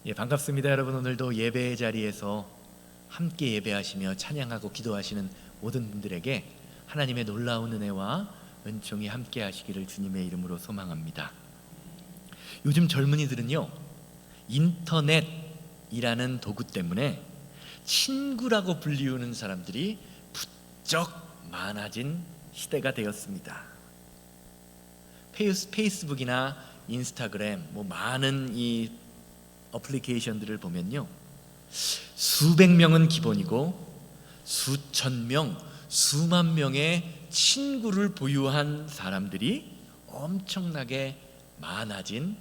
반갑습니다. 여러분, 오늘도 예배의 자리에서 함께 예배하시며 찬양하고 기도하시는 모든 분들에게 하나님의 놀라운 은혜와 은총이 함께 하시기를 주님의 이름으로 소망합니다. 요즘 젊은이들은요, 인터넷이라는 도구 때문에 친구라고 불리우는 사람들이 부쩍 많아진 시대가 되었습니다. 페이스북이나 인스타그램, 많은 이 어플리케이션들을 보면요, 수백 명은 기본이고 수천 명, 수만 명의 친구를 보유한 사람들이 엄청나게 많아진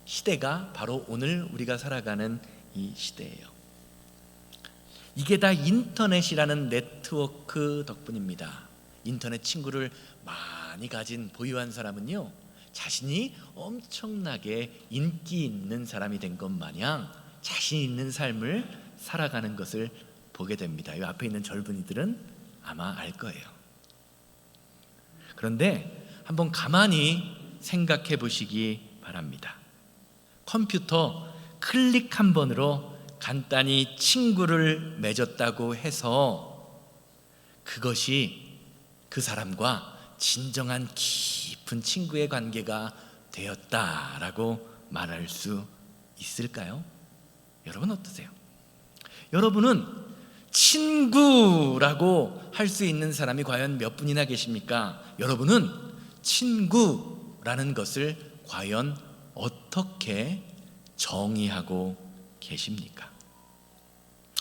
시대가 바로 오늘 우리가 살아가는 이 시대예요. 이게 다 인터넷이라는 네트워크 덕분입니다. 인터넷 친구를 많이 가진 보유한 사람은요, 자신이 엄청나게 인기 있는 사람이 된 것 마냥 자신 있는 삶을 살아가는 것을 보게 됩니다. 이 앞에 있는 젊은이들은 아마 알 거예요. 그런데 한번 가만히 생각해 보시기 바랍니다. 컴퓨터 클릭 한 번으로 간단히 친구를 맺었다고 해서 그것이 그 사람과 진정한 깊은 친구의 관계가 되었다라고 말할 수 있을까요? 여러분 어떠세요? 여러분은 친구라고 할 수 있는 사람이 과연 몇 분이나 계십니까? 여러분은 친구라는 것을 과연 어떻게 정의하고 계십니까?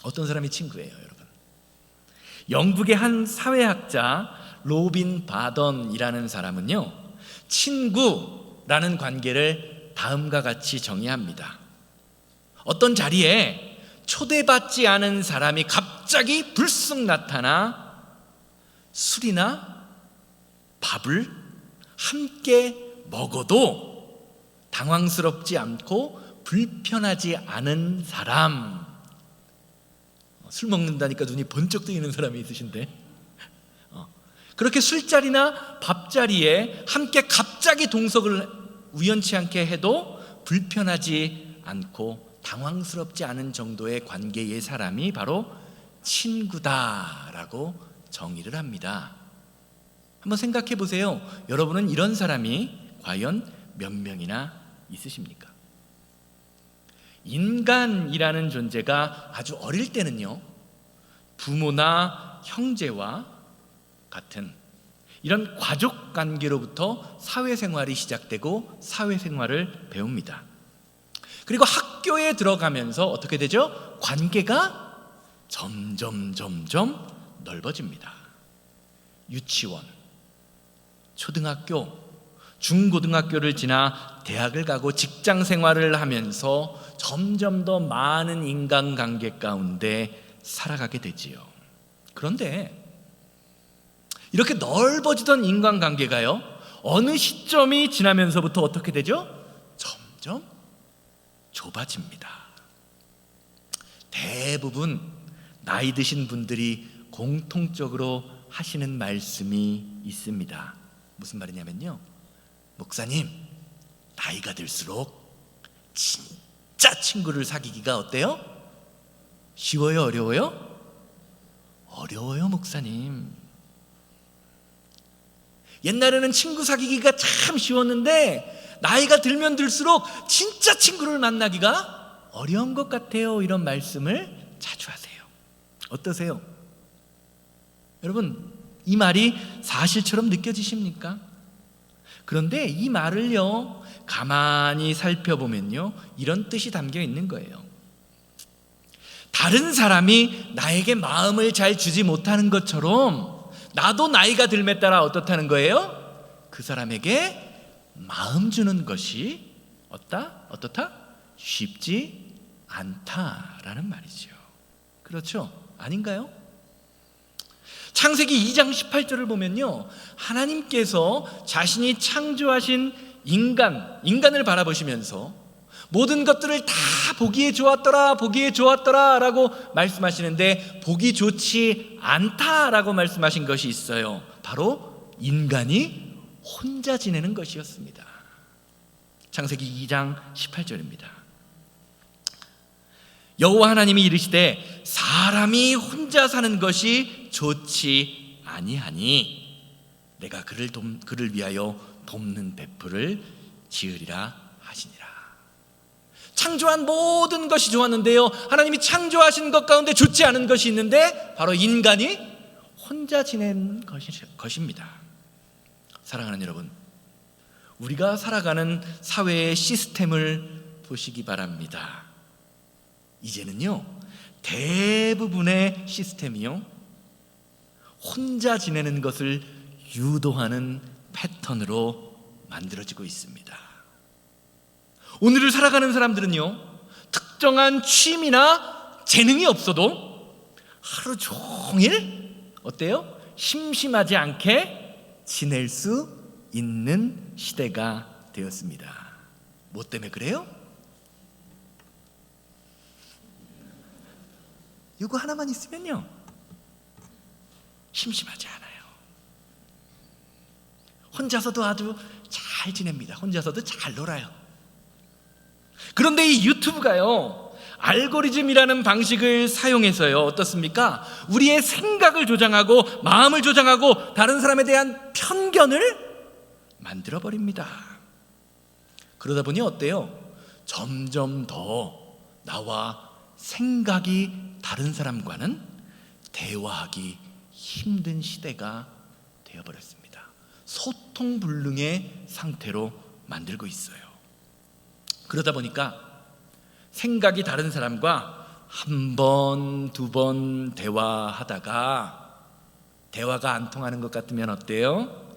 어떤 사람이 친구예요, 여러분? 영국의 한 사회학자 로빈 바던이라는 사람은요, 친구라는 관계를 다음과 같이 정의합니다. 어떤 자리에 초대받지 않은 사람이 갑자기 불쑥 나타나 술이나 밥을 함께 먹어도 당황스럽지 않고 불편하지 않은 사람. 술 먹는다니까 눈이 번쩍 뜨이는 사람이 있으신데, 그렇게 술자리나 밥자리에 함께 갑자기 동석을 우연치 않게 해도 불편하지 않고 당황스럽지 않은 정도의 관계의 사람이 바로 친구다라고 정의를 합니다. 한번 생각해 보세요. 여러분은 이런 사람이 과연 몇 명이나 있으십니까? 인간이라는 존재가 아주 어릴 때는요, 부모나 형제와 같은 이런 가족 관계로부터 사회생활이 시작되고 사회생활을 배웁니다. 그리고 학교에 들어가면서 어떻게 되죠? 관계가 점점 넓어집니다. 유치원, 초등학교, 중고등학교를 지나 대학을 가고 직장 생활을 하면서 점점 더 많은 인간관계 가운데 살아가게 되지요. 그런데 이렇게 넓어지던 인간관계가요, 어느 시점이 지나면서부터 어떻게 되죠? 점점 좁아집니다. 대부분 나이 드신 분들이 공통적으로 하시는 말씀이 있습니다. 무슨 말이냐면요, 목사님, 나이가 들수록 진짜 친구를 사귀기가 어때요? 쉬워요, 어려워요? 어려워요, 목사님. 옛날에는 친구 사귀기가 참 쉬웠는데 나이가 들면 들수록 진짜 친구를 만나기가 어려운 것 같아요. 이런 말씀을 자주 하세요. 어떠세요? 여러분, 이 말이 사실처럼 느껴지십니까? 그런데 이 말을요, 가만히 살펴보면요, 이런 뜻이 담겨 있는 거예요. 다른 사람이 나에게 마음을 잘 주지 못하는 것처럼 나도 나이가 들매 따라 어떻다는 거예요? 그 사람에게 마음 주는 것이 어떻다? 쉽지 않다라는 말이죠. 그렇죠? 아닌가요? 창세기 2장 18절을 보면요, 하나님께서 자신이 창조하신 인간을 바라보시면서 모든 것들을 다 보기에 좋았더라 라고 말씀하시는데, 보기 좋지 않다라고 말씀하신 것이 있어요. 바로 인간이 혼자 지내는 것이었습니다. 창세기 2장 18절입니다. 여호와 하나님이 이르시되 사람이 혼자 사는 것이 좋지 아니하니 내가 그를 위하여 돕는 베풀을 지으리라 하시니라. 창조한 모든 것이 좋았는데요, 하나님이 창조하신 것 가운데 좋지 않은 것이 있는데 바로 인간이 혼자 지낸 것입니다. 사랑하는 여러분, 우리가 살아가는 사회의 시스템을 보시기 바랍니다. 이제는요, 대부분의 시스템이요, 혼자 지내는 것을 유도하는 패턴으로 만들어지고 있습니다. 오늘을 살아가는 사람들은요, 특정한 취미나 재능이 없어도 하루 종일 어때요? 심심하지 않게 지낼 수 있는 시대가 되었습니다. 뭐 때문에 그래요? 이거 하나만 있으면요, 심심하지 않아요. 혼자서도 아주 잘 지냅니다. 혼자서도 잘 놀아요. 그런데 이 유튜브가요, 알고리즘이라는 방식을 사용해서요, 어떻습니까? 우리의 생각을 조장하고 마음을 조장하고 다른 사람에 대한 편견을 만들어버립니다. 그러다 보니 어때요? 점점 더 나와 생각이 다른 사람과는 대화하기 힘든 시대가 되어버렸습니다. 소통불능의 상태로 만들고 있어요. 그러다 보니까 생각이 다른 사람과 한 번, 두 번 대화하다가 대화가 안 통하는 것 같으면 어때요?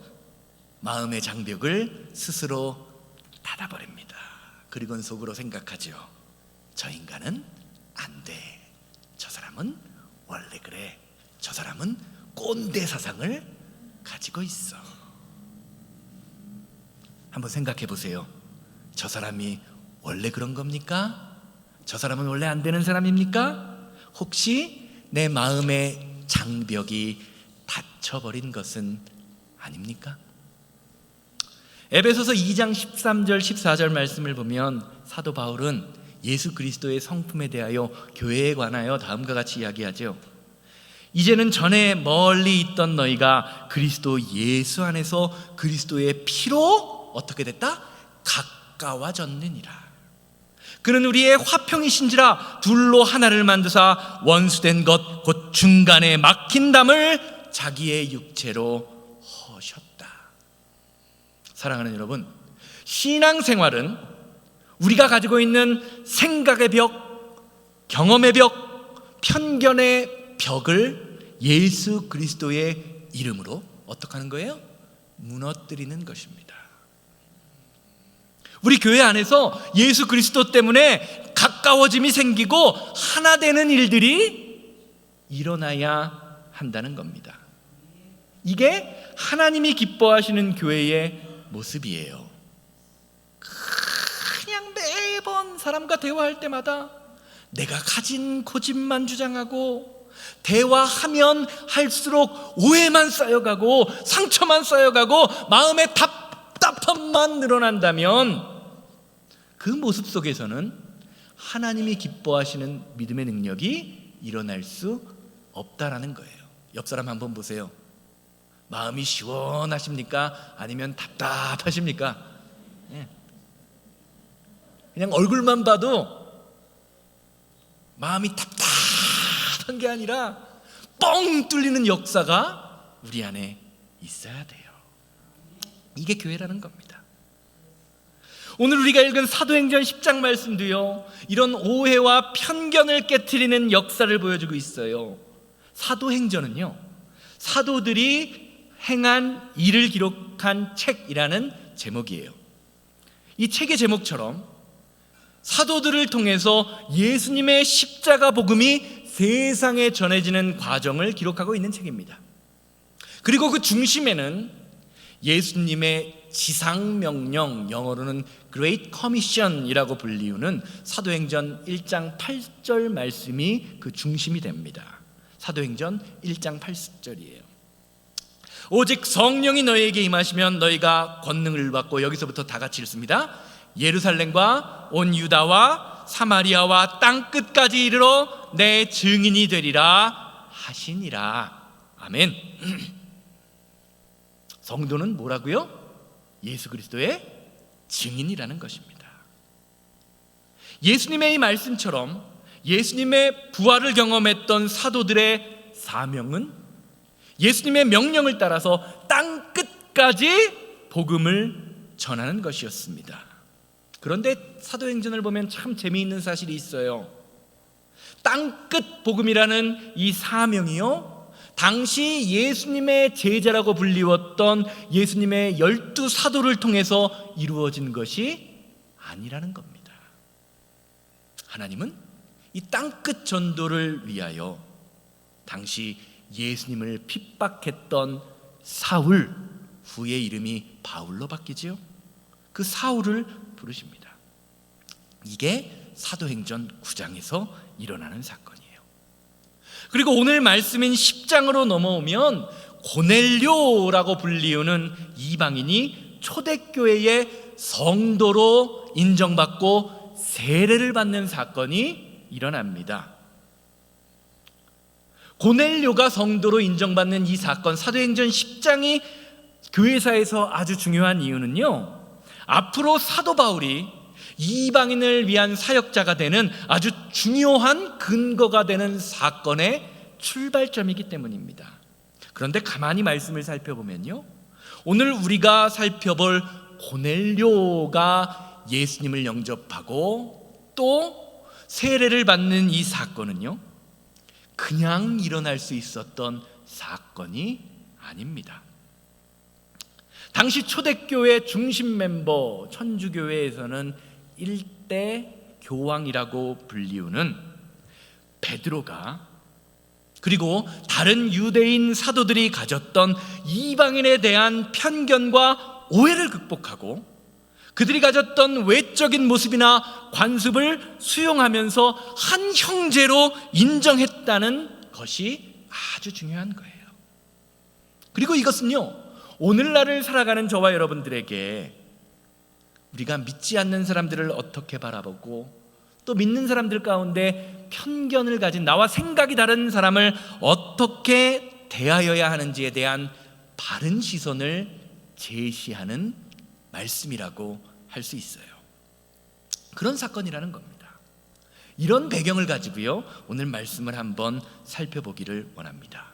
마음의 장벽을 스스로 닫아버립니다. 그리고는 속으로 생각하죠. 저 인간은 안 돼. 저 사람은 원래 그래. 저 사람은 꼰대 사상을 가지고 있어. 한번 생각해 보세요. 저 사람이 원래 그런 겁니까? 저 사람은 원래 안 되는 사람입니까? 혹시 내 마음의 장벽이 닫혀버린 것은 아닙니까? 에베소서 2장 13절 14절 말씀을 보면 사도 바울은 예수 그리스도의 성품에 대하여 교회에 관하여 다음과 같이 이야기하죠. 이제는 전에 멀리 있던 너희가 그리스도 예수 안에서 그리스도의 피로 어떻게 됐다? 가까워졌느니라. 그는 우리의 화평이신지라 둘로 하나를 만드사 원수된 것 곧 중간에 막힌 담을 자기의 육체로 허셨다. 사랑하는 여러분, 신앙생활은 우리가 가지고 있는 생각의 벽, 경험의 벽, 편견의 벽을 예수 그리스도의 이름으로 어떻게 하는 거예요? 무너뜨리는 것입니다. 우리 교회 안에서 예수 그리스도 때문에 가까워짐이 생기고 하나 되는 일들이 일어나야 한다는 겁니다. 이게 하나님이 기뻐하시는 교회의 모습이에요. 그냥 매번 사람과 대화할 때마다 내가 가진 고집만 주장하고 대화하면 할수록 오해만 쌓여가고 상처만 쌓여가고 마음의 답답함만 늘어난다면 그 모습 속에서는 하나님이 기뻐하시는 믿음의 능력이 일어날 수 없다라는 거예요. 옆 사람 한번 보세요. 마음이 시원하십니까? 아니면 답답하십니까? 그냥 얼굴만 봐도 마음이 답답한 게 아니라 뻥 뚫리는 역사가 우리 안에 있어야 돼요. 이게 교회라는 겁니다. 오늘 우리가 읽은 사도행전 10장 말씀도요, 이런 오해와 편견을 깨트리는 역사를 보여주고 있어요. 사도행전은요, 사도들이 행한 일을 기록한 책이라는 제목이에요. 이 책의 제목처럼 사도들을 통해서 예수님의 십자가 복음이 세상에 전해지는 과정을 기록하고 있는 책입니다. 그리고 그 중심에는 예수님의 지상명령, 영어로는 Great Commission이라고 불리우는 사도행전 1장 8절 말씀이 그 중심이 됩니다. 사도행전 1장 8절이에요. 오직 성령이 너희에게 임하시면 너희가 권능을 받고, 여기서부터 다 같이 읽습니다. 예루살렘과 온 유다와 유대와 사마리아와 땅 끝까지 이르러 내 증인이 되리라 하시니라. 아멘. 성도는 뭐라고요? 예수 그리스도의 증인이라는 것입니다. 예수님의 이 말씀처럼 예수님의 부활을 경험했던 사도들의 사명은 예수님의 명령을 따라서 땅 끝까지 복음을 전하는 것이었습니다. 그런데 사도행전을 보면 참 재미있는 사실이 있어요. 땅끝 복음이라는 이 사명이요, 당시 예수님의 제자라고 불리웠던 예수님의 12사도를 통해서 이루어진 것이 아니라는 겁니다. 하나님은 이 땅끝 전도를 위하여 당시 예수님을 핍박했던 사울, 후의 이름이 바울로 바뀌지요. 그 사울을 부르십니다. 이게 사도행전 9장에서 일어나는 사건이에요. 그리고 오늘 말씀인 10장으로 넘어오면 고넬료라고 불리우는 이방인이 초대교회의 성도로 인정받고 세례를 받는 사건이 일어납니다. 고넬료가 성도로 인정받는 이 사건, 사도행전 10장이 교회사에서 아주 중요한 이유는요, 앞으로 사도 바울이 이방인을 위한 사역자가 되는 아주 중요한 근거가 되는 사건의 출발점이기 때문입니다. 그런데 가만히 말씀을 살펴보면요, 오늘 우리가 살펴볼 고넬료가 예수님을 영접하고 또 세례를 받는 이 사건은요, 그냥 일어날 수 있었던 사건이 아닙니다. 당시 초대교회 중심 멤버 천주교회에서는 일대 교황이라고 불리우는 베드로가, 그리고 다른 유대인 사도들이 가졌던 이방인에 대한 편견과 오해를 극복하고 그들이 가졌던 외적인 모습이나 관습을 수용하면서 한 형제로 인정했다는 것이 아주 중요한 거예요. 그리고 이것은요, 오늘날을 살아가는 저와 여러분들에게 우리가 믿지 않는 사람들을 어떻게 바라보고 또 믿는 사람들 가운데 편견을 가진, 나와 생각이 다른 사람을 어떻게 대하여야 하는지에 대한 바른 시선을 제시하는 말씀이라고 할 수 있어요. 그런 사건이라는 겁니다. 이런 배경을 가지고요, 오늘 말씀을 한번 살펴보기를 원합니다.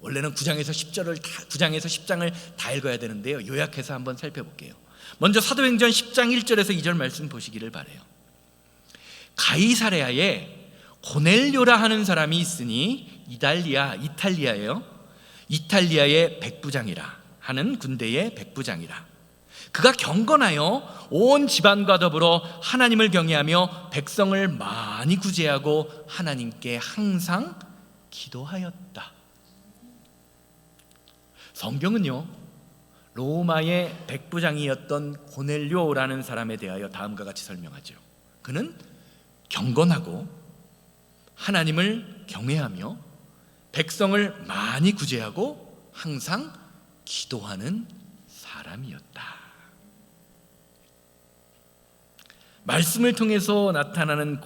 원래는 9장에서 10장을 다 읽어야 되는데요, 요약해서 한번 살펴볼게요. 먼저 사도행전 10장 1절에서 2절 말씀 보시기를 바라요. 가이사랴에 고넬료라 하는 사람이 있으니, 이탈리아예요. 이탈리아의 백부장이라 하는 군대의 백부장이라. 그가 경건하여 온 집안과 더불어 하나님을 경외하며 백성을 많이 구제하고 하나님께 항상 기도하였다. 성경은요, 로마의 백부장이었던 고넬료라는 사람에 대하여 다음과 같이 설명하죠. 그는 경건하고 하나님을 경외하며 백성을 많이 구제하고 항상 기도하는 사람이었다. 말씀을 통해서 나타나는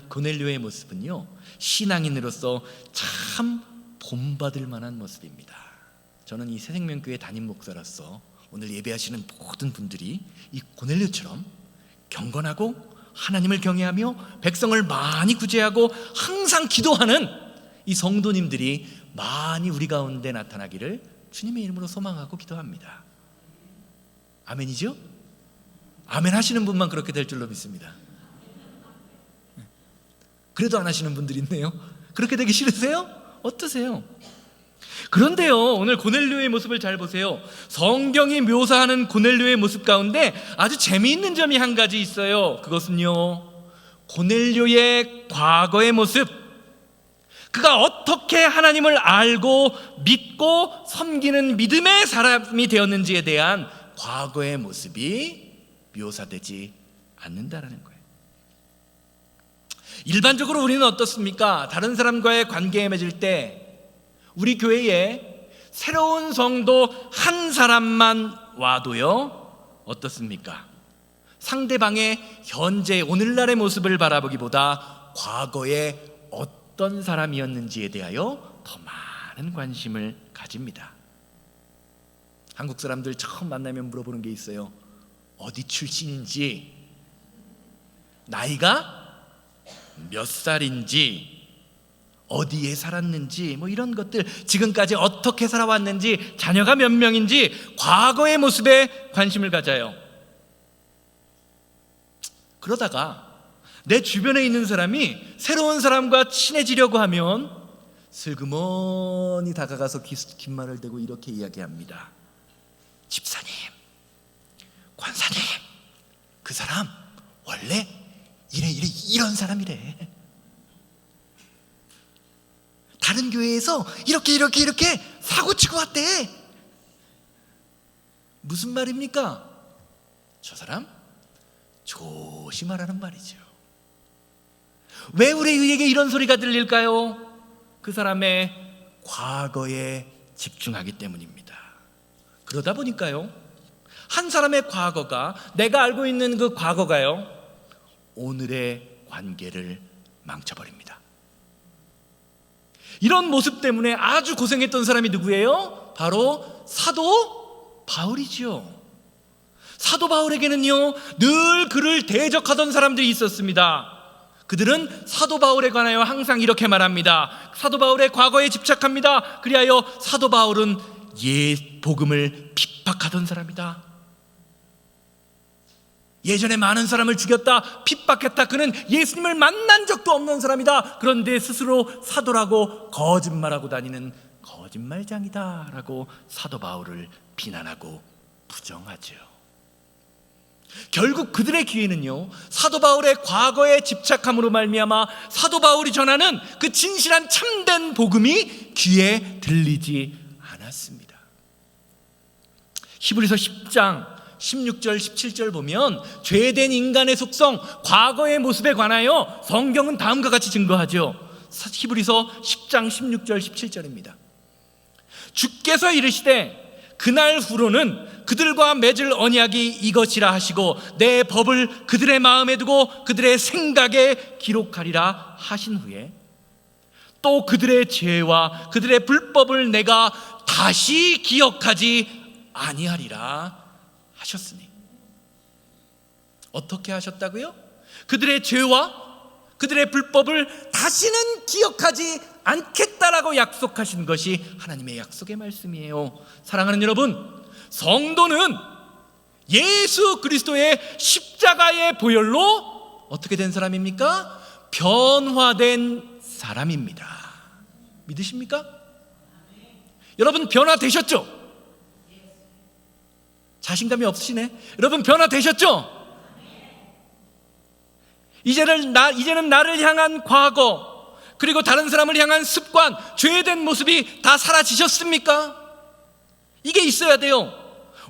고넬료의 모습은요, 신앙인으로서 참 본받을 만한 모습입니다. 저는 이 새생명교회 담임 목사로서 오늘 예배하시는 모든 분들이 이 고넬료처럼 경건하고 하나님을 경외하며 백성을 많이 구제하고 항상 기도하는 이 성도님들이 많이 우리 가운데 나타나기를 주님의 이름으로 소망하고 기도합니다. 아멘이죠? 아멘 하시는 분만 그렇게 될 줄로 믿습니다. 그래도 안 하시는 분들이 있네요. 그렇게 되기 싫으세요? 어떠세요? 그런데요, 오늘 고넬료의 모습을 잘 보세요. 성경이 묘사하는 고넬료의 모습 가운데 아주 재미있는 점이 한 가지 있어요. 그것은요, 고넬료의 과거의 모습, 그가 어떻게 하나님을 알고 믿고 섬기는 믿음의 사람이 되었는지에 대한 과거의 모습이 묘사되지 않는다라는 거예요. 일반적으로 우리는 어떻습니까? 다른 사람과의 관계에 맺을 때 우리 교회에 새로운 성도 한 사람만 와도요, 어떻습니까? 상대방의 현재 오늘날의 모습을 바라보기보다 과거에 어떤 사람이었는지에 대하여 더 많은 관심을 가집니다. 한국 사람들 처음 만나면 물어보는 게 있어요. 어디 출신인지, 나이가 몇 살인지, 어디에 살았는지, 뭐 이런 것들, 지금까지 어떻게 살아왔는지, 자녀가 몇 명인지, 과거의 모습에 관심을 가져요. 그러다가 내 주변에 있는 사람이 새로운 사람과 친해지려고 하면 슬그머니 다가가서 긴 말을 대고 이렇게 이야기합니다. 집사님, 권사님, 그 사람 원래 이런 사람이래. 다른 교회에서 이렇게 사고치고 왔대. 무슨 말입니까? 저 사람 조심하라는 말이죠. 왜 우리에게 이런 소리가 들릴까요? 그 사람의 과거에 집중하기 때문입니다. 그러다 보니까요, 한 사람의 과거가, 내가 알고 있는 그 과거가요, 오늘의 관계를 망쳐버립니다. 이런 모습 때문에 아주 고생했던 사람이 누구예요? 바로 사도 바울이죠. 사도 바울에게는요, 늘 그를 대적하던 사람들이 있었습니다. 그들은 사도 바울에 관하여 항상 이렇게 말합니다. 사도 바울의 과거에 집착합니다. 그리하여 사도 바울은 복음을 핍박하던 사람이다. 예전에 많은 사람을 죽였다, 핍박했다. 그는 예수님을 만난 적도 없는 사람이다. 그런데 스스로 사도라고 거짓말하고 다니는 거짓말장이다 라고 사도 바울을 비난하고 부정하죠. 결국 그들의 귀에는요, 사도 바울의 과거에 집착함으로 말미암아 사도 바울이 전하는 그 진실한 참된 복음이 귀에 들리지 않았습니다. 히브리서 10장 16절 17절 보면 죄된 인간의 속성, 과거의 모습에 관하여 성경은 다음과 같이 증거하죠. 히브리서 10장 16절 17절입니다. 주께서 이르시되 그날 후로는 그들과 맺을 언약이 이것이라 하시고 내 법을 그들의 마음에 두고 그들의 생각에 기록하리라 하신 후에 또 그들의 죄와 그들의 불법을 내가 다시 기억하지 아니하리라 하셨으니. 어떻게 하셨다고요? 그들의 죄와 그들의 불법을 다시는 기억하지 않겠다라고 약속하신 것이 하나님의 약속의 말씀이에요. 사랑하는 여러분, 성도는 예수 그리스도의 십자가의 보혈로 어떻게 된 사람입니까? 변화된 사람입니다. 믿으십니까? 여러분 변화되셨죠? 자신감이 없으시네. 여러분 변화되셨죠? 이제는 나를 향한 과거, 그리고 다른 사람을 향한 습관, 죄된 모습이 다 사라지셨습니까? 이게 있어야 돼요.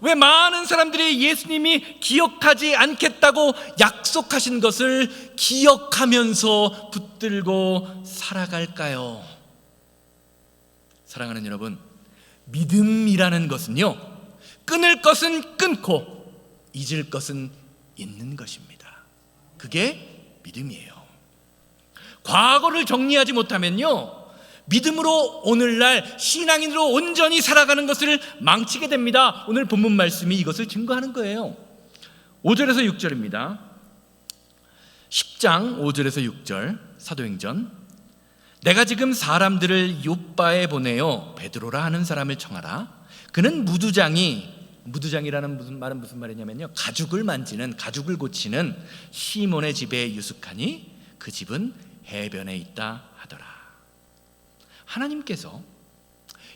왜 많은 사람들이 예수님이 기억하지 않겠다고 약속하신 것을 기억하면서 붙들고 살아갈까요? 사랑하는 여러분, 믿음이라는 것은요, 끊을 것은 끊고 잊을 것은 잊는 것입니다. 그게 믿음이에요. 과거를 정리하지 못하면요, 믿음으로 오늘날 신앙인으로 온전히 살아가는 것을 망치게 됩니다. 오늘 본문 말씀이 이것을 증거하는 거예요. 5절에서 6절입니다. 10장 5절에서 6절 사도행전. 내가 지금 사람들을 요빠에 보내어 베드로라 하는 사람을 청하라. 그는 무두장이라는 말은 무슨 말이냐면요, 가죽을 만지는, 가죽을 고치는 시몬의 집에 유숙하니 그 집은 해변에 있다 하더라. 하나님께서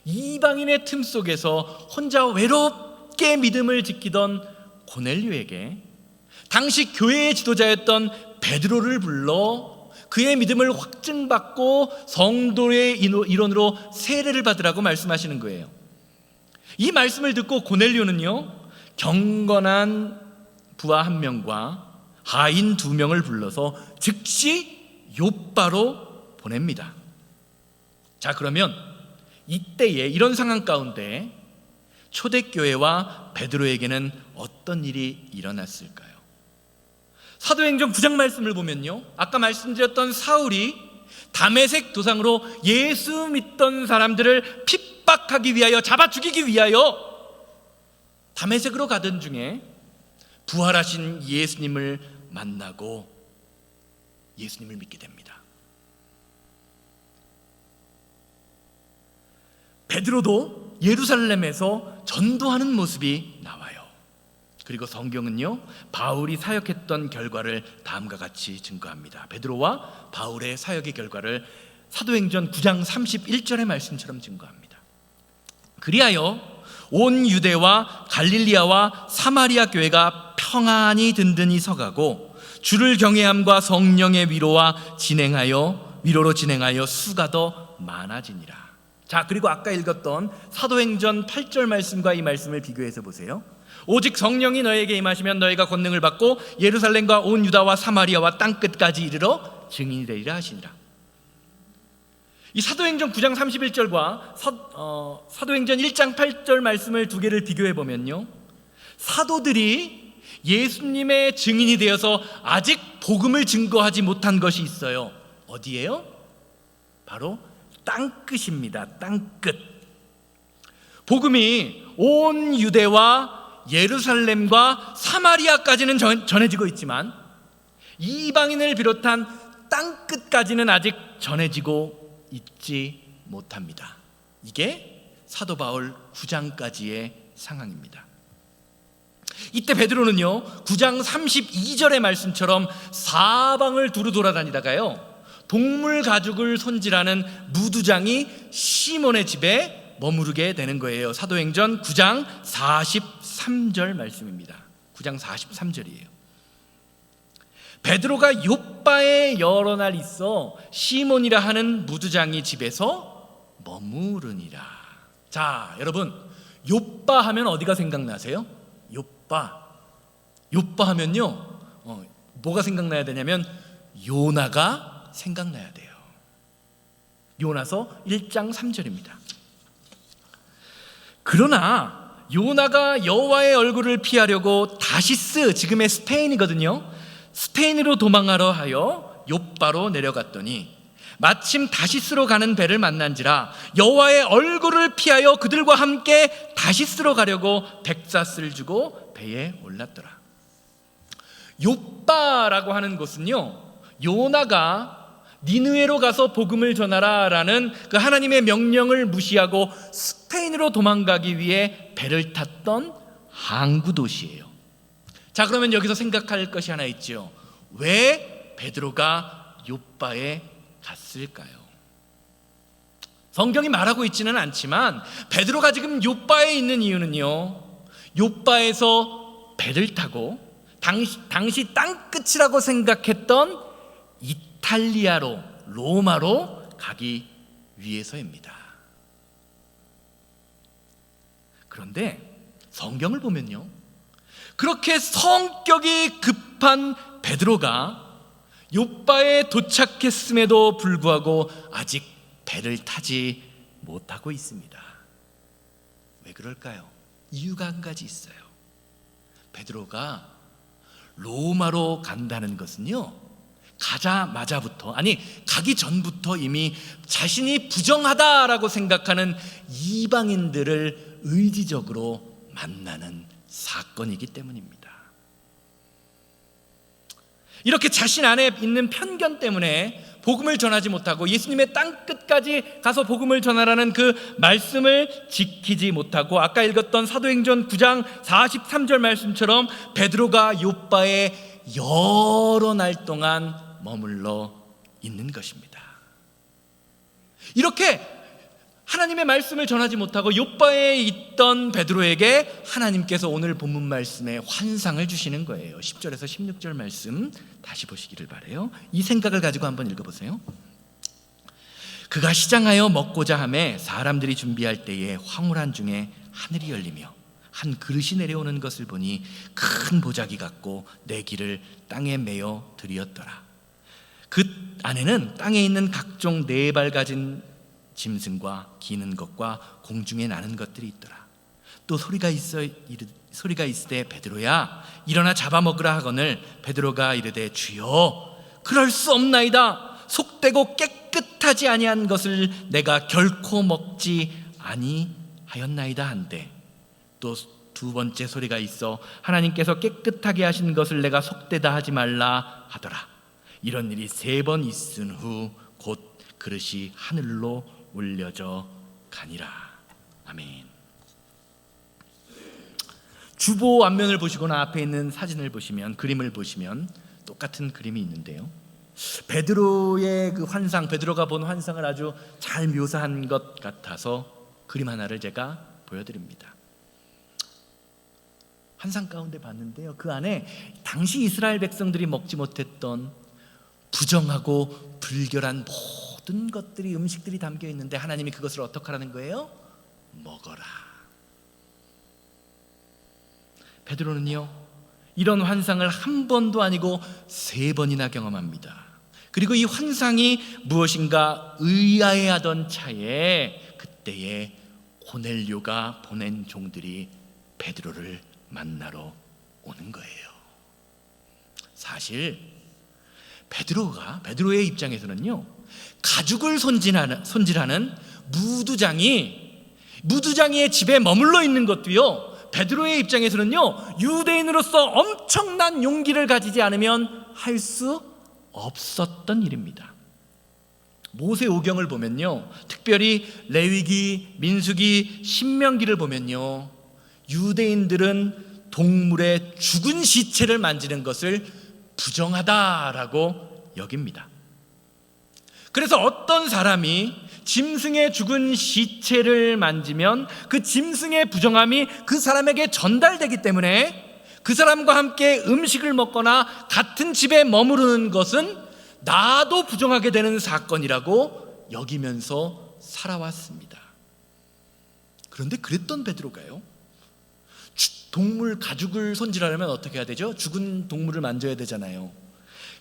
이방인의 틈 속에서 혼자 외롭게 믿음을 지키던 고넬료에게 당시 교회의 지도자였던 베드로를 불러 그의 믿음을 확증받고 성도의 일원으로 세례를 받으라고 말씀하시는 거예요. 이 말씀을 듣고 고넬료는요, 경건한 부하 1명과 하인 2명을 불러서 즉시 요빠로 보냅니다. 자, 그러면 이때에 이런 상황 가운데 초대교회와 베드로에게는 어떤 일이 일어났을까요? 사도행전 9장 말씀을 보면요, 아까 말씀드렸던 사울이 다메섹 도상으로 예수 믿던 사람들을 핍박하기 위하여, 잡아 죽이기 위하여 다메섹으로 가던 중에 부활하신 예수님을 만나고 예수님을 믿게 됩니다. 베드로도 예루살렘에서 전도하는 모습이 나와요. 그리고 성경은요, 바울이 사역했던 결과를 다음과 같이 증거합니다. 베드로와 바울의 사역의 결과를 사도행전 9장 31절의 말씀처럼 증거합니다. 그리하여 온 유대와 갈릴리아와 사마리아 교회가 평안히 든든히 서가고 주를 경외함과 성령의 위로로 진행하여 수가 더 많아지니라. 자, 그리고 아까 읽었던 사도행전 8절 말씀과 이 말씀을 비교해서 보세요. 오직 성령이 너에게 임하시면 너희가 권능을 받고 예루살렘과 온 유다와 사마리아와 땅끝까지 이르러 증인이 되리라 하시니라. 이 사도행전 9장 31절과 사도행전 1장 8절 말씀을 두 개를 비교해 보면요, 사도들이 예수님의 증인이 되어서 아직 복음을 증거하지 못한 것이 있어요. 어디예요? 바로 땅끝입니다. 땅끝. 복음이 온 유대와 예루살렘과 사마리아까지는 전해지고 있지만 이방인을 비롯한 땅끝까지는 아직 전해지고 있지 못합니다. 이게 사도 바울 9장까지의 상황입니다. 이때 베드로는요, 9장 32절의 말씀처럼 사방을 두루 돌아다니다가요, 동물 가죽을 손질하는 무두장이 시몬의 집에 머무르게 되는 거예요. 사도행전 9장 43절 말씀입니다. 9장 43절이에요. 베드로가 욥바에 여러 날 있어 시몬이라 하는 무두장이 집에서 머무르니라. 자, 여러분, 욥바 하면 어디가 생각나세요? 욥바 하면요, 뭐가 생각나야 되냐면 요나가 생각나야 돼요. 요나서 1장 3절입니다. 그러나 요나가 여호와의 얼굴을 피하려고 다시스, 지금의 스페인이거든요, 스페인으로 도망하러 하여 욥바로 내려갔더니 마침 다시스로 가는 배를 만난지라 여호와의 얼굴을 피하여 그들과 함께 다시스로 가려고 백사스를 주고 배에 올랐더라. 욥바라고 하는 곳은요, 요나가 니느웨로 가서 복음을 전하라 라는 그 하나님의 명령을 무시하고 스페인으로 도망가기 위해 배를 탔던 항구 도시예요. 자, 그러면 여기서 생각할 것이 하나 있죠. 왜 베드로가 욥바에 갔을까요? 성경이 말하고 있지는 않지만 베드로가 지금 욥바에 있는 이유는요, 욥바에서 배를 타고 당시 땅끝이라고 생각했던 이탈리아로, 로마로 가기 위해서입니다. 그런데 성경을 보면요, 그렇게 성격이 급한 베드로가 욥바에 도착했음에도 불구하고 아직 배를 타지 못하고 있습니다. 왜 그럴까요? 이유가 한 가지 있어요. 베드로가 로마로 간다는 것은요, 가기 전부터 이미 자신이 부정하다라고 생각하는 이방인들을 의지적으로 만나는 사건이기 때문입니다. 이렇게 자신 안에 있는 편견 때문에 복음을 전하지 못하고 예수님의 땅끝까지 가서 복음을 전하라는 그 말씀을 지키지 못하고, 아까 읽었던 사도행전 9장 43절 말씀처럼 베드로가 욥바에 여러 날 동안 머물러 있는 것입니다. 이렇게 하나님의 말씀을 전하지 못하고 욥바에 있던 베드로에게 하나님께서 오늘 본문 말씀에 환상을 주시는 거예요. 10절에서 16절 말씀 다시 보시기를 바라요. 이 생각을 가지고 한번 읽어보세요. 그가 시장하여 먹고자 하매 사람들이 준비할 때에 황홀한 중에 하늘이 열리며 한 그릇이 내려오는 것을 보니 큰 보자기 같고 내 길을 땅에 메어 들이었더라. 그 안에는 땅에 있는 각종 네 발 가진 짐승과 기는 것과 공중에 나는 것들이 있더라. 또 소리가 있어 소리가 있으되 베드로야 일어나 잡아먹으라 하거늘 베드로가 이르되 주여 그럴 수 없나이다. 속되고 깨끗하지 아니한 것을 내가 결코 먹지 아니하였나이다 한데 또 두 번째 소리가 있어 하나님께서 깨끗하게 하신 것을 내가 속되다 하지 말라 하더라. 이런 일이 3번 있은 후 곧 그릇이 하늘로 올려져 가니라. 아멘. 주보 앞면을 보시거나 앞에 있는 사진을 보시면, 그림을 보시면 똑같은 그림이 있는데요, 베드로의 그 환상, 베드로가 본 환상을 아주 잘 묘사한 것 같아서 그림 하나를 제가 보여드립니다. 환상 가운데 봤는데요, 그 안에 당시 이스라엘 백성들이 먹지 못했던 부정하고 불결한 모든 것들이, 음식들이 담겨 있는데 하나님이 그것을 어떻게 하라는 거예요? 먹어라. 베드로는요, 이런 환상을 한 번도 아니고 3번이나 경험합니다. 그리고 이 환상이 무엇인가 의아해하던 차에 그때에 고넬료가 보낸 종들이 베드로를 만나러 오는 거예요. 사실 베드로의 입장에서는요, 가죽을 손질하는 무두장이의 집에 머물러 있는 것도요, 베드로의 입장에서는요, 유대인으로서 엄청난 용기를 가지지 않으면 할 수 없었던 일입니다. 모세오경을 보면요, 특별히 레위기, 민수기, 신명기를 보면요, 유대인들은 동물의 죽은 시체를 만지는 것을 부정하다라고 여깁니다. 그래서 어떤 사람이 짐승의 죽은 시체를 만지면 그 짐승의 부정함이 그 사람에게 전달되기 때문에 그 사람과 함께 음식을 먹거나 같은 집에 머무르는 것은 나도 부정하게 되는 사건이라고 여기면서 살아왔습니다. 그런데 그랬던 베드로가요, 동물 가죽을 손질하려면 어떻게 해야 되죠? 죽은 동물을 만져야 되잖아요.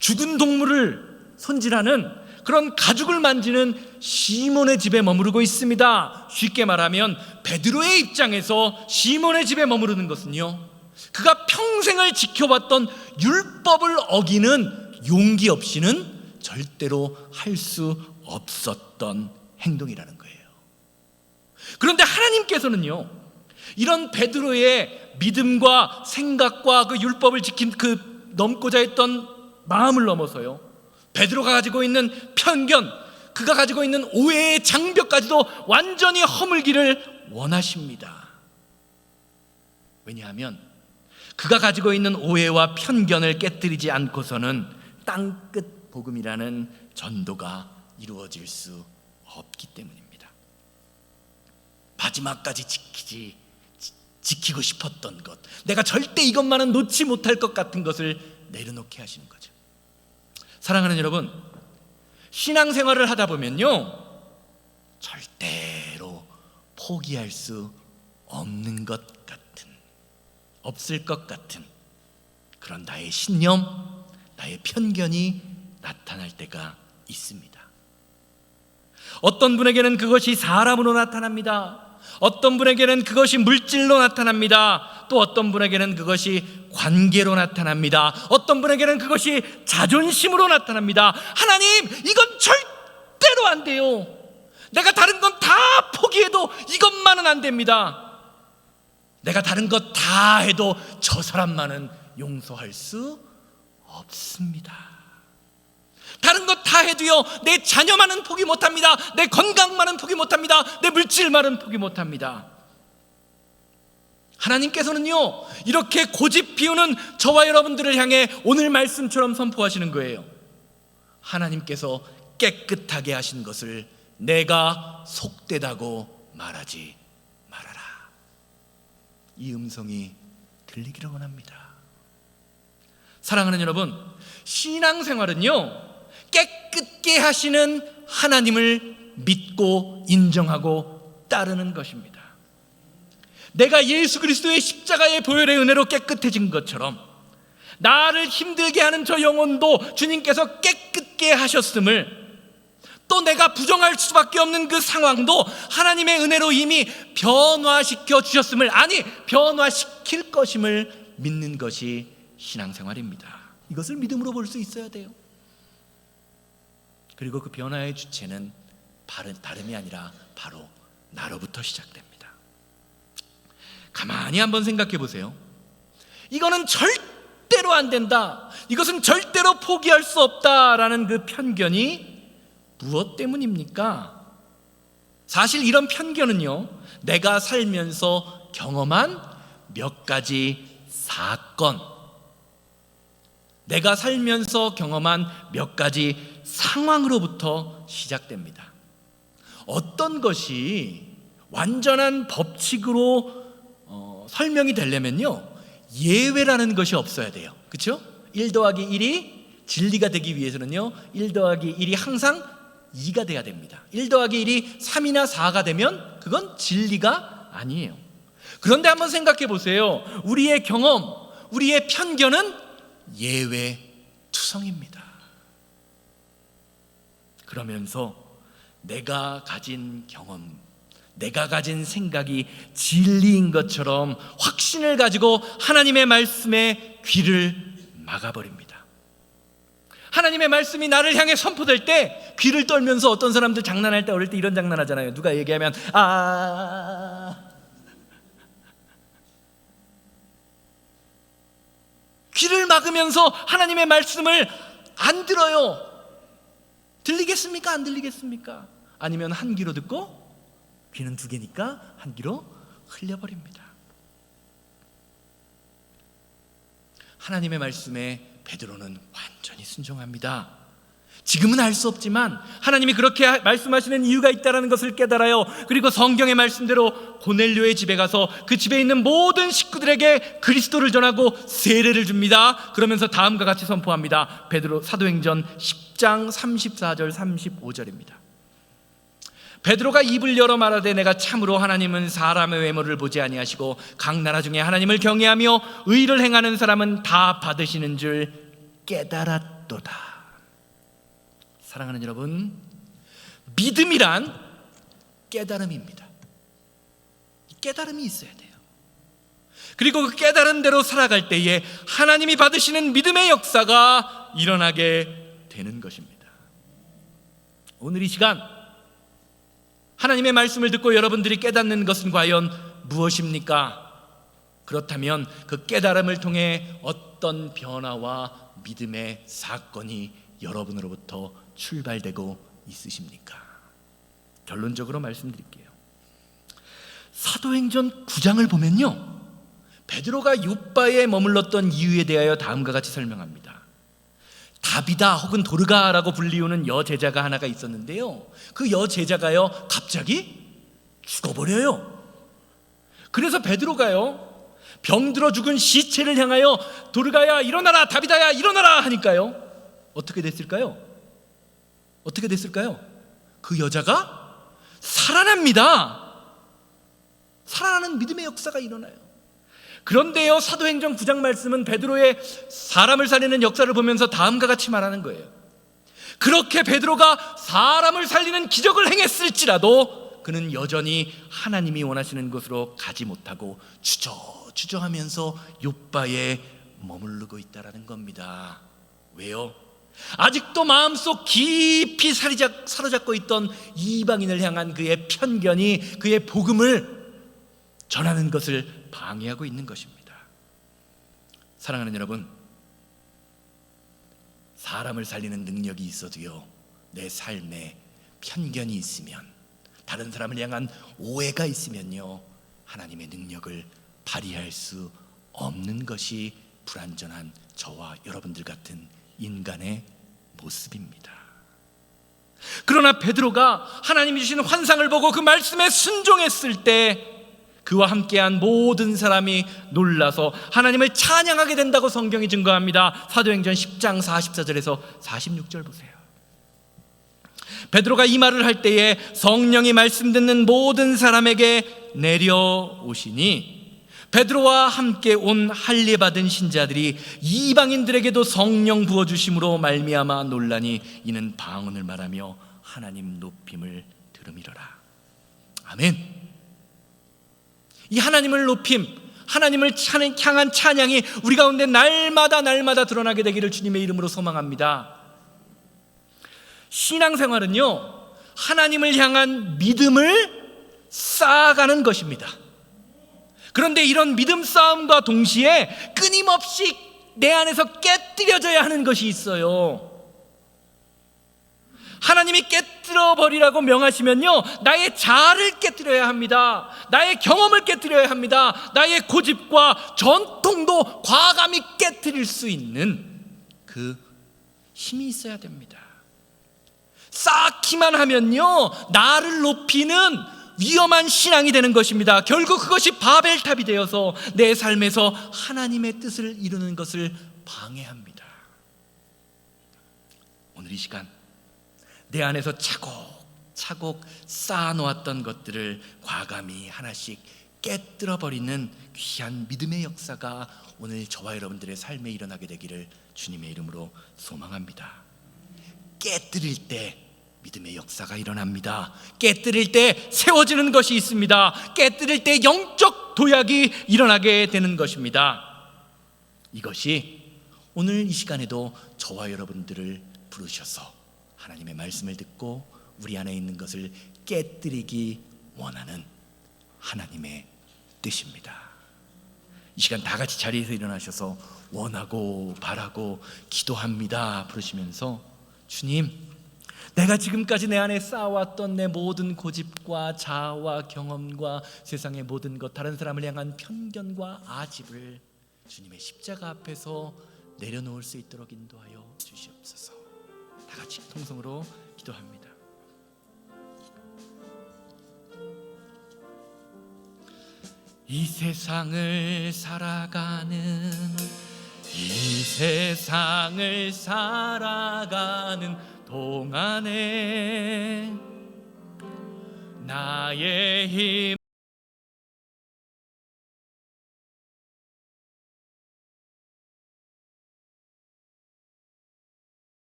죽은 동물을 손질하는 그런 가죽을 만지는 시몬의 집에 머무르고 있습니다. 쉽게 말하면 베드로의 입장에서 시몬의 집에 머무르는 것은요, 그가 평생을 지켜봤던 율법을 어기는 용기 없이는 절대로 할 수 없었던 행동이라는 거예요. 그런데 하나님께서는요, 이런 베드로의 믿음과 생각과 그 율법을 지킨 그 넘고자 했던 마음을 넘어서요, 베드로가 가지고 있는 편견, 그가 가지고 있는 오해의 장벽까지도 완전히 허물기를 원하십니다. 왜냐하면 그가 가지고 있는 오해와 편견을 깨뜨리지 않고서는 땅끝 복음이라는 전도가 이루어질 수 없기 때문입니다. 마지막까지 지키고 싶었던 것, 내가 절대 이것만은 놓지 못할 것 같은 것을 내려놓게 하시는 거죠. 사랑하는 여러분, 신앙생활을 하다 보면요, 절대로 포기할 수 없는 것 같은, 없을 것 같은 그런 나의 신념, 나의 편견이 나타날 때가 있습니다. 어떤 분에게는 그것이 사람으로 나타납니다. 어떤 분에게는 그것이 물질로 나타납니다. 또 어떤 분에게는 그것이 관계로 나타납니다. 어떤 분에게는 그것이 자존심으로 나타납니다. 하나님, 이건 절대로 안 돼요. 내가 다른 건 다 포기해도 이것만은 안 됩니다. 내가 다른 것 다 해도 저 사람만은 용서할 수 없습니다. 다른 것 다 해도요, 내 자녀만은 포기 못합니다. 내 건강만은 포기 못합니다. 내 물질만은 포기 못합니다. 하나님께서는요, 이렇게 고집 피우는 저와 여러분들을 향해 오늘 말씀처럼 선포하시는 거예요. 하나님께서 깨끗하게 하신 것을 내가 속되다고 말하지 말아라. 이 음성이 들리기를 원합니다. 사랑하는 여러분, 신앙생활은요, 깨끗게 하시는 하나님을 믿고 인정하고 따르는 것입니다. 내가 예수 그리스도의 십자가의 보혈의 은혜로 깨끗해진 것처럼 나를 힘들게 하는 저 영혼도 주님께서 깨끗게 하셨음을, 또 내가 부정할 수밖에 없는 그 상황도 하나님의 은혜로 이미 변화시켜 주셨음을, 아니 변화시킬 것임을 믿는 것이 신앙생활입니다. 이것을 믿음으로 볼 수 있어야 돼요. 그리고 그 변화의 주체는 다름이 아니라 바로 나로부터 시작됩니다. 가만히 한번 생각해 보세요. 이거는 절대로 안 된다, 이것은 절대로 포기할 수 없다라는 그 편견이 무엇 때문입니까? 사실 이런 편견은요, 내가 살면서 경험한 몇 가지 사건, 내가 살면서 경험한 몇 가지 상황으로부터 시작됩니다. 어떤 것이 완전한 법칙으로 설명이 되려면요, 예외라는 것이 없어야 돼요. 그렇죠? 1 더하기 1이 진리가 되기 위해서는요, 1 더하기 1이 항상 2가 돼야 됩니다. 1 더하기 1이 3이나 4가 되면 그건 진리가 아니에요. 그런데 한번 생각해 보세요. 우리의 경험, 우리의 편견은 예외 투성입니다. 그러면서 내가 가진 경험, 내가 가진 생각이 진리인 것처럼 확신을 가지고 하나님의 말씀에 귀를 막아버립니다. 하나님의 말씀이 나를 향해 선포될 때 귀를 떨면서, 어떤 사람들 장난할 때, 어릴 때 이런 장난하잖아요. 누가 얘기하면 귀를 막으면서 하나님의 말씀을 안 들어요. 들리겠습니까? 안 들리겠습니까? 아니면 한 귀로 듣고 귀는 2개니까 한 귀로 흘려버립니다. 하나님의 말씀에 베드로는 완전히 순종합니다. 지금은 알 수 없지만 하나님이 그렇게 말씀하시는 이유가 있다는 것을 깨달아요. 그리고 성경의 말씀대로 고넬료의 집에 가서 그 집에 있는 모든 식구들에게 그리스도를 전하고 세례를 줍니다. 그러면서 다음과 같이 선포합니다. 베드로 사도행전 10장 34절 35절입니다. 베드로가 입을 열어 말하되 내가 참으로 하나님은 사람의 외모를 보지 아니하시고 각 나라 중에 하나님을 경외하며 의를 행하는 사람은 다 받으시는 줄 깨달았도다. 사랑하는 여러분, 믿음이란 깨달음입니다. 깨달음이 있어야 돼요. 그리고 그 깨달음대로 살아갈 때에 하나님이 받으시는 믿음의 역사가 일어나게 되는 것입니다. 오늘 이 시간 하나님의 말씀을 듣고 여러분들이 깨닫는 것은 과연 무엇입니까? 그렇다면 그 깨달음을 통해 어떤 변화와 믿음의 사건이 여러분으로부터 출발되고 있으십니까? 결론적으로 말씀드릴게요. 사도행전 9장을 보면요, 베드로가 요빠에 머물렀던 이유에 대하여 다음과 같이 설명합니다. 다비다 혹은 도르가라고 불리우는 여제자가 하나가 있었는데요, 그 여제자가요 갑자기 죽어버려요. 그래서 베드로가요 병들어 죽은 시체를 향하여 도르가야 일어나라, 다비다야 일어나라 하니까요 어떻게 됐을까요? 어떻게 됐을까요? 그 여자가 살아납니다. 살아나는 믿음의 역사가 일어나요. 그런데요, 사도행전 9장 말씀은 베드로의 사람을 살리는 역사를 보면서 다음과 같이 말하는 거예요. 그렇게 베드로가 사람을 살리는 기적을 행했을지라도 그는 여전히 하나님이 원하시는 곳으로 가지 못하고 주저하면서 요빠에 머무르고 있다라는 겁니다. 왜요? 아직도 마음속 깊이 사로잡고 있던 이방인을 향한 그의 편견이 그의 복음을 전하는 것을 방해하고 있는 것입니다. 사랑하는 여러분, 사람을 살리는 능력이 있어도요, 내 삶에 편견이 있으면, 다른 사람을 향한 오해가 있으면요, 하나님의 능력을 발휘할 수 없는 것이 불완전한 저와 여러분들 같은 인간의 모습입니다. 그러나 베드로가 하나님이 주신 환상을 보고 그 말씀에 순종했을 때 그와 함께한 모든 사람이 놀라서 하나님을 찬양하게 된다고 성경이 증거합니다. 사도행전 10장 44절에서 46절 보세요. 베드로가 이 말을 할 때에 성령이 말씀 듣는 모든 사람에게 내려오시니 베드로와 함께 온 할례 받은 신자들이 이방인들에게도 성령 부어주심으로 말미암아 놀라니 이는 방언을 말하며 하나님 높임을 들음이러라. 아멘. 이 하나님을 높임, 하나님을 향한 찬양이 우리 가운데 날마다 드러나게 되기를 주님의 이름으로 소망합니다. 신앙생활은요, 하나님을 향한 믿음을 쌓아가는 것입니다. 그런데 이런 믿음 싸움과 동시에 끊임없이 내 안에서 깨뜨려져야 하는 것이 있어요. 하나님이 깨뜨려 버리라고 명하시면요, 나의 자아를 깨뜨려야 합니다. 나의 경험을 깨뜨려야 합니다. 나의 고집과 전통도 과감히 깨뜨릴 수 있는 그 힘이 있어야 됩니다. 쌓기만 하면요, 나를 높이는 위험한 신앙이 되는 것입니다. 결국 그것이 바벨탑이 되어서 내 삶에서 하나님의 뜻을 이루는 것을 방해합니다. 오늘 이 시간 내 안에서 차곡차곡 쌓아놓았던 것들을 과감히 하나씩 깨뜨려버리는 귀한 믿음의 역사가 오늘 저와 여러분들의 삶에 일어나게 되기를 주님의 이름으로 소망합니다. 깨뜨릴 때 믿음의 역사가 일어납니다. 깨뜨릴 때 세워지는 것이 있습니다. 깨뜨릴 때 영적 도약이 일어나게 되는 것입니다. 이것이 오늘 이 시간에도 저와 여러분들을 부르셔서 하나님의 말씀을 듣고 우리 안에 있는 것을 깨뜨리기 원하는 하나님의 뜻입니다. 이 시간 다 같이 자리에서 일어나셔서 원하고 바라고 기도합니다 부르시면서, 주님, 내가 지금까지 내 안에 쌓아왔던 내 모든 고집과 자아와 경험과 세상의 모든 것, 다른 사람을 향한 편견과 아집을 주님의 십자가 앞에서 내려놓을 수 있도록 인도하여 주시옵소서. 다 같이 통성으로 기도합니다. 이 세상을 살아가는 동안에 나의 힘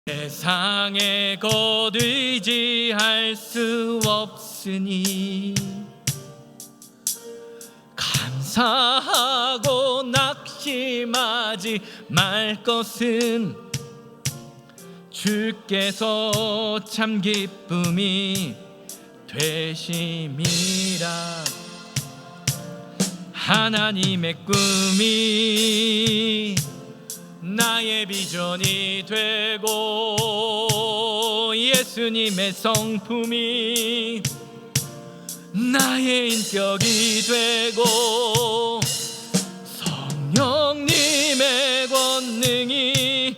세상에 곧 의지할 수 없으니 감사하고 낙심하지 말 것은 주께서 참 기쁨이 되심이라. 하나님의 꿈이 나의 비전이 되고 예수님의 성품이 나의 인격이 되고 성령님의 권능이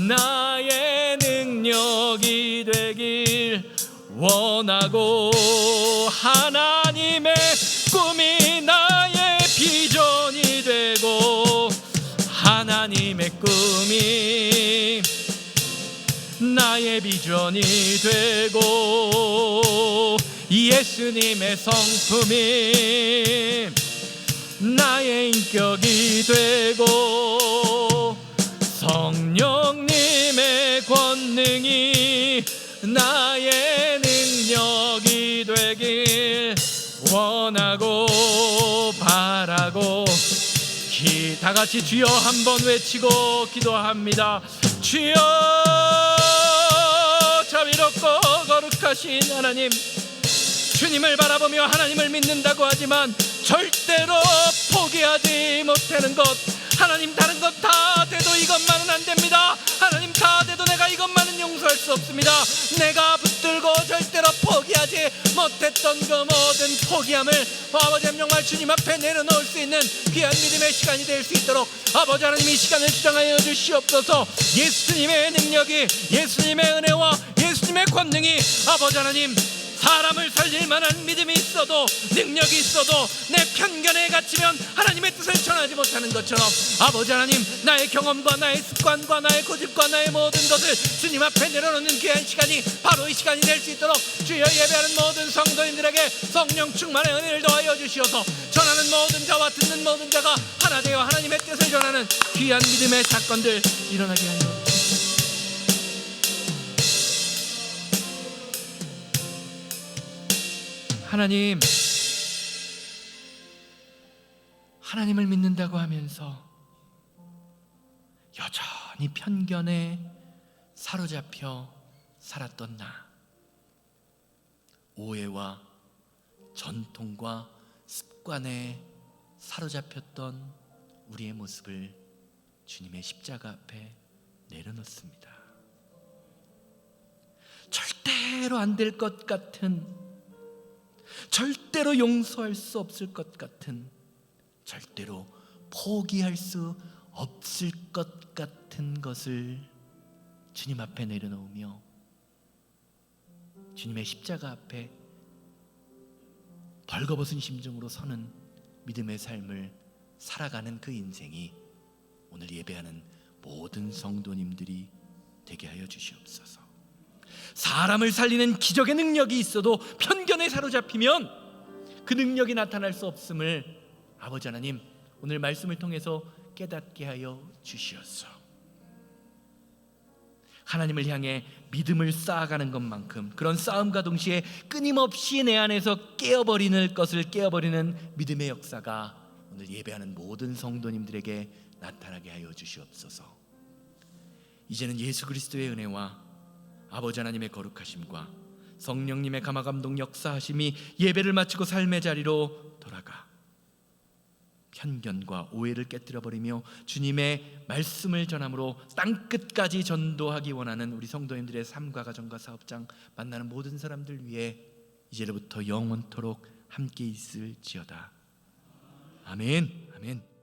나의 능력이 되길 원하고, 하나님의 꿈이 나의 비전이 되고 하나님의 꿈이 나의 비전이 되고 예수님의 성품이 나의 인격이 되고 성령님의 권능이 나의 능력이 되길 원하고 바라고, 다 같이 주여 한번 외치고 기도합니다. 주여, 자비롭고 거룩하신 하나님, 주님을 바라보며 하나님을 믿는다고 하지만 절대로 포기하지 못하는 것, 하나님, 다른 것 다 돼도 이것만은 안 됩니다. 하나님, 다 돼도 내가 이것만은 용서할 수 없습니다. 내가 붙들고 절대로 포기하지 못했던 그 모든 포기함을 아버지 정말 주님 앞에 내려놓을 수 있는 귀한 믿음의 시간이 될 수 있도록 아버지 하나님 이 시간을 주장하여 주시옵소서. 예수님의 능력이, 예수님의 은혜와 예수님의 권능이 아버지 하나님 사람을 살릴 만한 믿음이 있어도, 능력이 있어도 내 편견에 갇히면 하나님의 뜻을 전하지 못하는 것처럼, 아버지 하나님, 나의 경험과 나의 습관과 나의 고집과 나의 모든 것을 주님 앞에 내려놓는 귀한 시간이 바로 이 시간이 될 수 있도록 주여, 예배하는 모든 성도님들에게 성령 충만의 은혜를 더하여 주시어서 전하는 모든 자와 듣는 모든 자가 하나 되어 하나님의 뜻을 전하는 귀한 믿음의 사건들 일어나게 하여 주시옵소서. 하나님, 하나님을 믿는다고 하면서 여전히 편견에 사로잡혀 살았던 나, 오해와 전통과 습관에 사로잡혔던 우리의 모습을 주님의 십자가 앞에 내려놓습니다. 절대로 안 될 것 같은, 절대로 용서할 수 없을 것 같은, 절대로 포기할 수 없을 것 같은 것을 주님 앞에 내려놓으며 주님의 십자가 앞에 벌거벗은 심정으로 서는 믿음의 삶을 살아가는 그 인생이 오늘 예배하는 모든 성도님들이 되게 하여 주시옵소서. 사람을 살리는 기적의 능력이 있어도 편견에 사로잡히면 그 능력이 나타날 수 없음을 아버지 하나님, 오늘 말씀을 통해서 깨닫게 하여 주시옵소서. 하나님을 향해 믿음을 쌓아가는 것만큼 그런 싸움과 동시에 끊임없이 내 안에서 깨어버리는 것을 깨어버리는 믿음의 역사가 오늘 예배하는 모든 성도님들에게 나타나게 하여 주시옵소서. 이제는 예수 그리스도의 은혜와 아버지 하나님의 거룩하심과 성령님의 감화감동 역사하심이 예배를 마치고 삶의 자리로 돌아가 편견과 오해를 깨뜨려버리며 주님의 말씀을 전함으로 땅끝까지 전도하기 원하는 우리 성도님들의 삶과 가정과 사업장 만나는 모든 사람들 위해 이제로부터 영원토록 함께 있을지어다. 아멘. 아멘.